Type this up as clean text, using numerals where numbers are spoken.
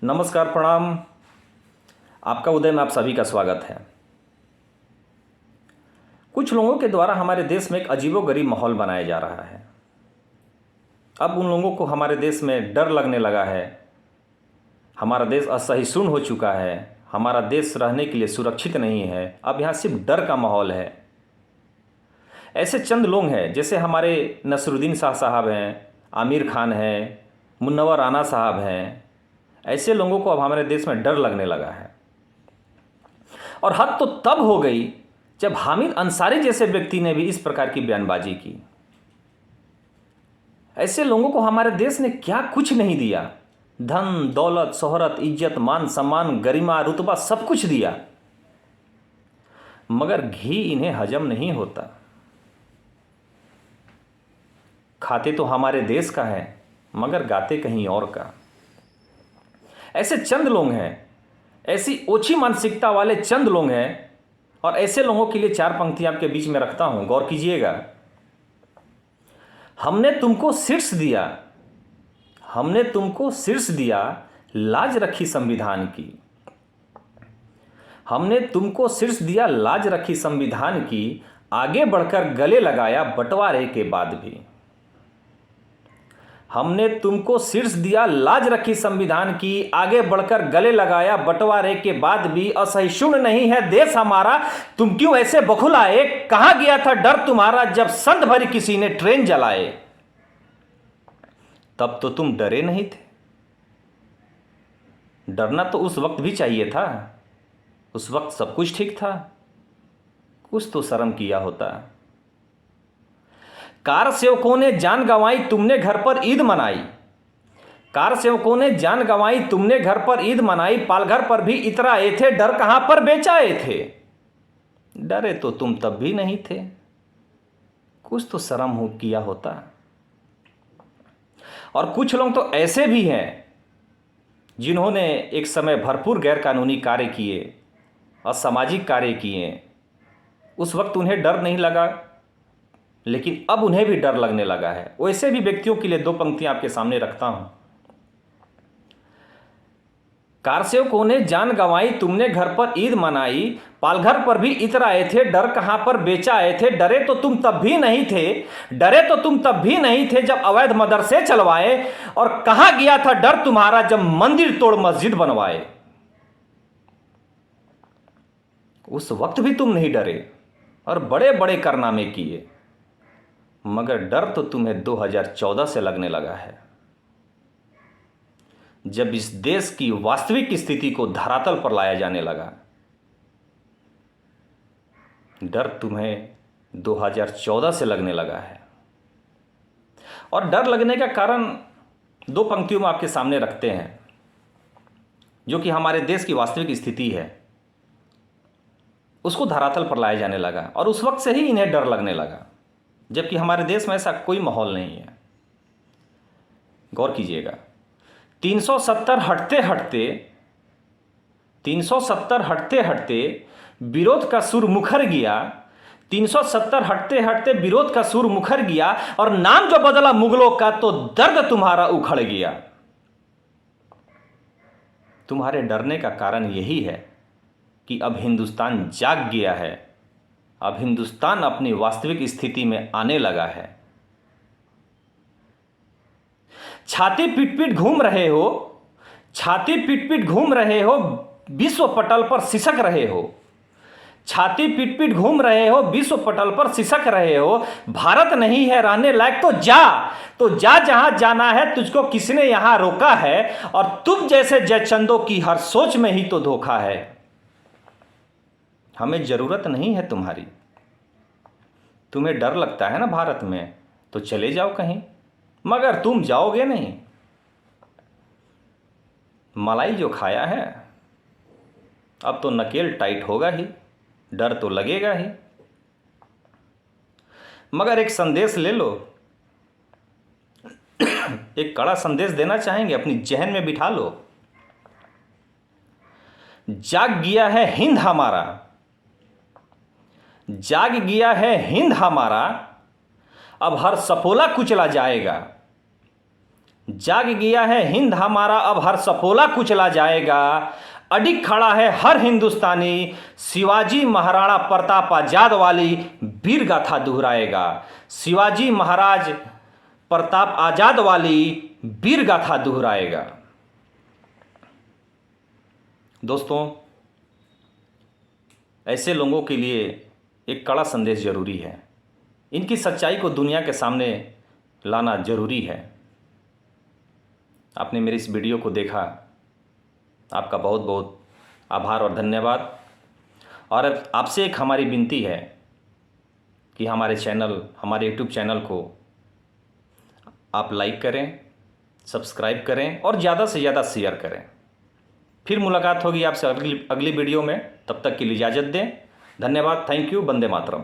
नमस्कार, प्रणाम। आपका उदय में आप सभी का स्वागत है। कुछ लोगों के द्वारा हमारे देश में एक अजीबोगरीब माहौल बनाया जा रहा है। अब उन लोगों को हमारे देश में डर लगने लगा है। हमारा देश असहिष्णु हो चुका है। हमारा देश रहने के लिए सुरक्षित नहीं है। अब यहाँ सिर्फ डर का माहौल है। ऐसे चंद लोग हैं, जैसे हमारे नसरुद्दीन शाह साहब हैं, आमिर खान हैं, मुन्नवर राना साहब हैं। ऐसे लोगों को अब हमारे देश में डर लगने लगा है। और हद तो तब हो गई जब हामिद अंसारी जैसे व्यक्ति ने भी इस प्रकार की बयानबाजी की। ऐसे लोगों को हमारे देश ने क्या कुछ नहीं दिया। धन, दौलत, शोहरत, इज्जत, मान सम्मान, गरिमा, रुतबा सब कुछ दिया, मगर घी इन्हें हजम नहीं होता। खाते तो हमारे देश का है, मगर गाते कहीं और का। ऐसे चंद लोग हैं, ऐसी ओछी मानसिकता वाले चंद लोग हैं। और ऐसे लोगों के लिए चार पंक्तियां आपके बीच में रखता हूं, गौर कीजिएगा। हमने तुमको शीर्ष दिया, हमने तुमको शीर्ष दिया, लाज रखी संविधान की। हमने तुमको शीर्ष दिया, लाज रखी संविधान की, आगे बढ़कर गले लगाया बंटवारे के बाद भी। हमने तुमको शीर्ष दिया, लाज रखी संविधान की, आगे बढ़कर गले लगाया बंटवारे के बाद भी। असहिष्णु नहीं है देश हमारा, तुम क्यों ऐसे बखुलाए? कहां गया था डर तुम्हारा जब संत भरी किसी ने ट्रेन जलाए? तब तो तुम डरे नहीं थे। डरना तो उस वक्त भी चाहिए था। उस वक्त सब कुछ ठीक था। कुछ तो शर्म किया होता। कार सेवकों ने जान गंवाई, तुमने घर पर ईद मनाई। कार सेवकों ने जान गंवाई, तुमने घर पर ईद मनाई। पालघर पर भी इतराए थे, डर कहां पर बेचाए थे? डरे तो तुम तब भी नहीं थे। कुछ तो शर्म हो किया होता। और कुछ लोग तो ऐसे भी हैं जिन्होंने एक समय भरपूर गैरकानूनी कार्य किए, असामाजिक कार्य किए। उस वक्त उन्हें डर नहीं लगा, लेकिन अब उन्हें भी डर लगने लगा है। वैसे भी व्यक्तियों के लिए दो पंक्तियां आपके सामने रखता हूं। कार सेवकों ने जान गंवाई, तुमने घर पर ईद मनाई। पालघर पर भी इतराए थे, डर कहां पर बेचाए थे? डरे तो तुम तब भी नहीं थे। डरे तो तुम तब भी नहीं थे जब अवैध मदरसे चलवाए। और कहां गया था डर तुम्हारा जब मंदिर तोड़ मस्जिद बनवाए? उस वक्त भी तुम नहीं डरे और बड़े बड़े कारनामे किए, मगर डर तो तुम्हें 2014 से लगने लगा है, जब इस देश की वास्तविक स्थिति को धरातल पर लाया जाने लगा। डर तुम्हें 2014 से लगने लगा है। और डर लगने का कारण दो पंक्तियों में आपके सामने रखते हैं, जो कि हमारे देश की वास्तविक स्थिति है, उसको धरातल पर लाया जाने लगा। और उस वक्त से ही इन्हें डर लगने लगा, जबकि हमारे देश में ऐसा कोई माहौल नहीं है। गौर कीजिएगा। 370 हटते हटते 370 हटते हटते विरोध का सुर मुखर गया। 370 हटते हटते विरोध का सुर मुखर गया। और नाम जो बदला मुगलों का, तो दर्द तुम्हारा उखड़ गया। तुम्हारे डरने का कारण यही है कि अब हिंदुस्तान जाग गया है। अब हिंदुस्तान अपनी वास्तविक स्थिति में आने लगा है। छाती पीट पीट घूम रहे हो, छाती पीट पीट घूम रहे हो, विश्व पटल पर सिसक रहे हो। छाती पीट पीट घूम रहे हो, विश्व पटल पर सिसक रहे हो। भारत नहीं है रहने लायक तो जा जहां जाना है, तुझको किसने यहां रोका है? और तुम जैसे जयचंदों की हर सोच में ही तो धोखा है। हमें जरूरत नहीं है तुम्हारी। तुम्हें डर लगता है ना भारत में, तो चले जाओ कहीं, मगर तुम जाओगे नहीं। मलाई जो खाया है, अब तो नकेल टाइट होगा ही, डर तो लगेगा ही। मगर एक संदेश ले लो, एक कड़ा संदेश देना चाहेंगे, अपनी जहन में बिठा लो। जाग गया है हिंद हमारा, जाग गया है हिंद हमारा। अब हर सपोला कुचला जाएगा। जाग गया है हिंद हमारा, अब हर सपोला कुचला जाएगा। अडिग खड़ा है हर हिंदुस्तानी, शिवाजी महाराणा प्रताप आजाद वाली वीर गाथा दोहराएगा। शिवाजी महाराज प्रताप आजाद वाली वीर गाथा दोहराएगा। दोस्तों, ऐसे लोगों के लिए एक कड़ा संदेश जरूरी है। इनकी सच्चाई को दुनिया के सामने लाना जरूरी है। आपने मेरी इस वीडियो को देखा, आपका बहुत बहुत आभार और धन्यवाद। और आपसे एक हमारी विनती है कि हमारे यूट्यूब चैनल को आप लाइक करें, सब्सक्राइब करें और ज़्यादा से ज़्यादा शेयर करें। फिर मुलाकात होगी आपसे अगली वीडियो में। तब तक के लिए इजाज़त दें। धन्यवाद। Thank you. वंदे मातरम।